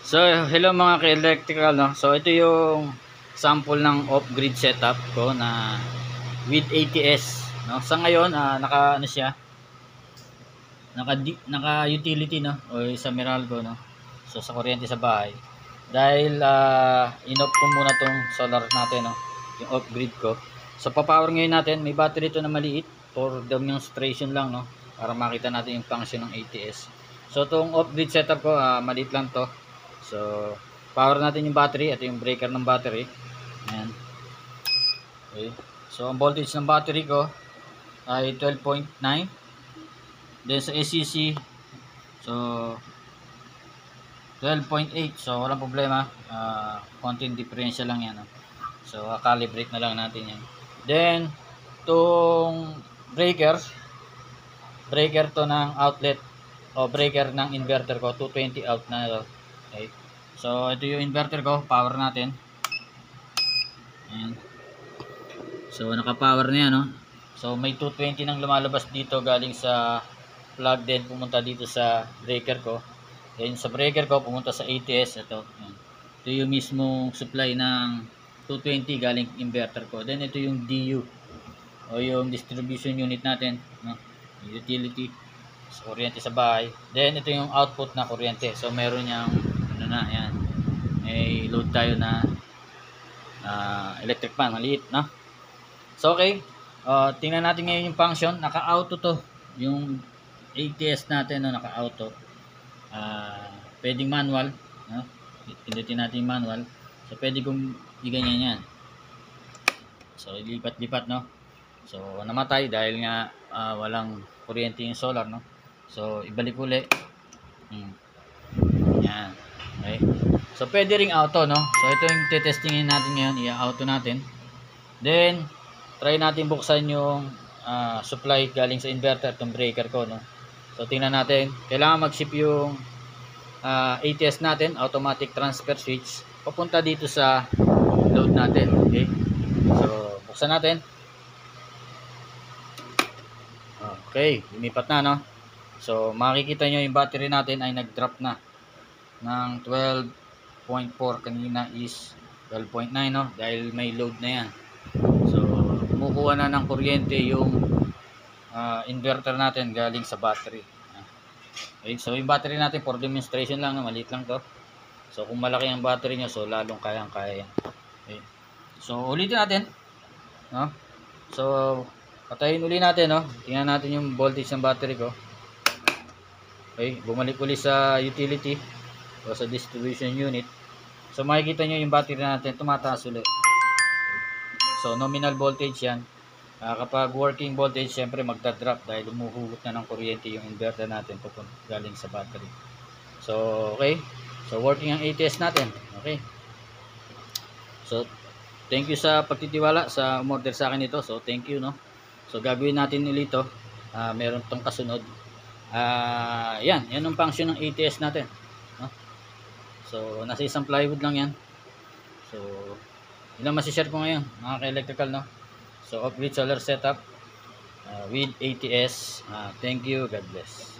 So, hello mga ka-electrical, no? So, ito yung sample ng off-grid setup ko na with ATS, no? Sa ngayon, naka ano siya, naka utility, no? O sa Meralco, no? So, sa kuryente sa bahay. Dahil in-off ko muna tong solar natin, no? Yung off-grid ko. So, pa-power ngayon natin, may battery ito na maliit for demonstration lang, no? Para makita natin yung function ng ATS. So, itong off-grid setup ko, maliit lang to. So, power natin yung battery. Ito yung breaker ng battery. Ayan. Okay. So, ang voltage ng battery ko ay 12.9. Then sa ACC, so 12.8. So, walang problema. Konting differential lang yan. So, calibrate na lang natin yan. Then, itong breaker to ng outlet o breaker ng inverter ko, 220 out na ito. Okay. So, ito yung inverter ko, power natin. Ayan. So, naka-power na yan, no? So, may 220 nang lumalabas dito galing sa plug din, pumunta dito sa breaker ko. Then, sa breaker ko, pumunta sa ATS. Ito. Ayan. Ito yung mismong supply ng 220 galing inverter ko. Then, ito yung DU o yung distribution unit natin, no? Utility sa kuryente sa bahay. Then, ito yung output na kuryente. So, meron niyang na yan, may load tayo na electric fan, maliit, no? So okay, tingnan natin ngayon yung function. Naka-auto to, yung ATS natin, no? Naka-auto. Pwedeng manual, no? Pindutin natin yung manual. So pwede kong iganyan yan. So ilipat-lipat, no? So namatay dahil nga walang kuryente yung solar, no? So ibalik uli. Yan. Okay. So, pwede ring auto, no? So, ito yung testingin natin ngayon. I-auto natin. Then, try natin buksan yung supply galing sa inverter, itong breaker ko, no? So, tingnan natin. Kailangan mag-ship yung ATS natin, automatic transfer switch, papunta dito sa load natin. Okay? So, buksan natin. Okay. Lumipat na, no? So, makikita nyo yung battery natin ay nag-drop na ng 12.4, kanina is 12.9, no? Dahil may load na yan. So, kumukuha na ng kuryente yung inverter natin galing sa battery. Okay, so yung battery natin for demonstration lang, no? Maliit lang to. So, kung malaki ang battery nyo, so lalong kayang-kaya yan. Okay. So, ulitin natin, no? So, patayin uli natin, no? Tingnan natin yung voltage ng battery ko. Okay, bumalik uli sa utility o sa distribution unit. So makikita nyo yung battery natin tumataas ulit. So nominal voltage yan. Kapag working voltage, syempre magda-drop dahil umuhugot na ng kuryente yung inverter natin galing sa battery. So okay, so working ang ATS natin. Okay, so thank you sa pagtitiwala sa umorder sa akin ito. So thank you, no? So gagawin natin ulit ito. Meron tong kasunod. Yan ang function ng ATS natin, no? So nasa isang plywood lang yan. So yun lang masishare ko ngayon mga ka-electrical, no? So off-grid solar setup with ATS. Thank you, God bless.